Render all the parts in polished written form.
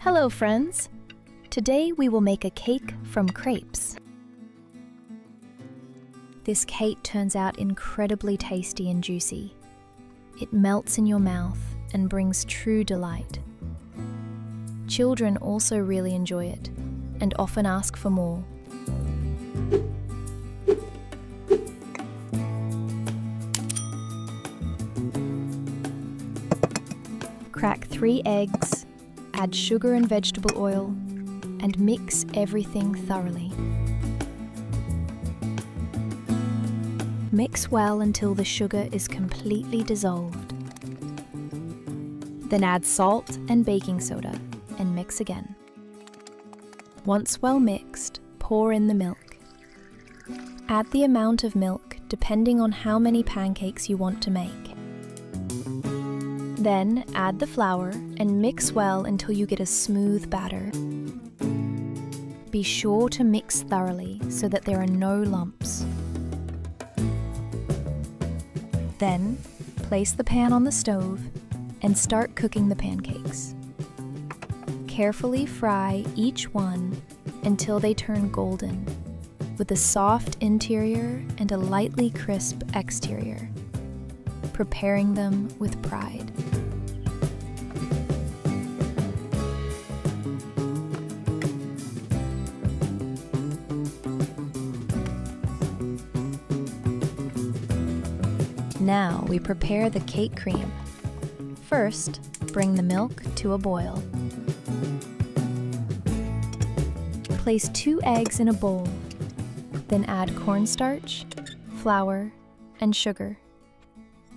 Hello friends! Today we will make a cake from crepes. This cake turns out incredibly tasty and juicy. It melts in your mouth and brings true delight. Children also really enjoy it and often ask for more. Crack 3 eggs, add sugar and vegetable oil, and mix everything thoroughly. Mix well until the sugar is completely dissolved. Then add salt and baking soda and mix again. Once well mixed, pour in the milk. Add the amount of milk depending on how many pancakes you want to make. Then add the flour and mix well until you get a smooth batter. Be sure to mix thoroughly so that there are no lumps. Then, place the pan on the stove and start cooking the pancakes. Carefully fry each one until they turn golden, with a soft interior and a lightly crisp exterior, preparing them with pride. Now we prepare the cake cream. First, bring the milk to a boil. Place 2 eggs in a bowl, then add cornstarch, flour, and sugar.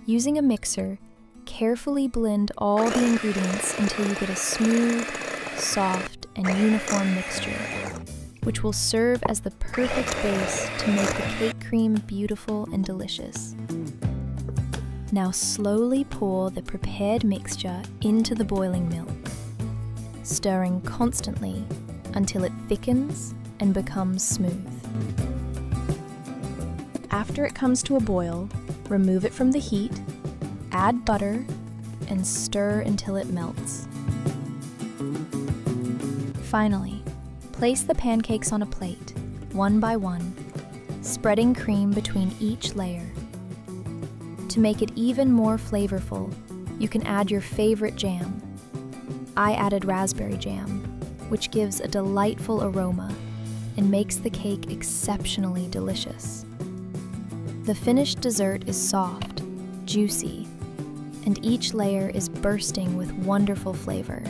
Using a mixer, carefully blend all the ingredients until you get a smooth, soft, and uniform mixture, which will serve as the perfect base to make the cake cream beautiful and delicious. Now slowly pour the prepared mixture into the boiling milk, stirring constantly until it thickens and becomes smooth. After it comes to a boil, remove it from the heat, add butter, and stir until it melts. Finally, place the pancakes on a plate, one by one, spreading cream between each layer. To make it even more flavorful, you can add your favorite jam. I added raspberry jam, which gives a delightful aroma and makes the cake exceptionally delicious. The finished dessert is soft, juicy, and each layer is bursting with wonderful flavor.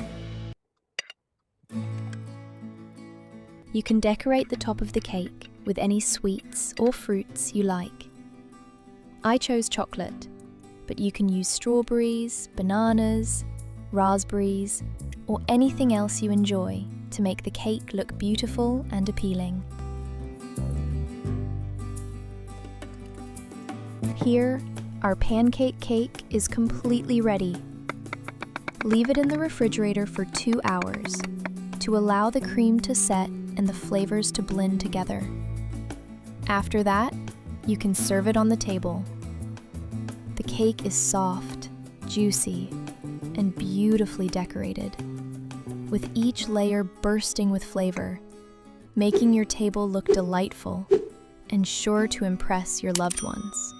You can decorate the top of the cake with any sweets or fruits you like. I chose chocolate, but you can use strawberries, bananas, raspberries, or anything else you enjoy to make the cake look beautiful and appealing. Here, our pancake cake is completely ready. Leave it in the refrigerator for 2 hours to allow the cream to set and the flavors to blend together. After that, you can serve it on the table. The cake is soft, juicy, and beautifully decorated, with each layer bursting with flavor, making your table look delightful and sure to impress your loved ones.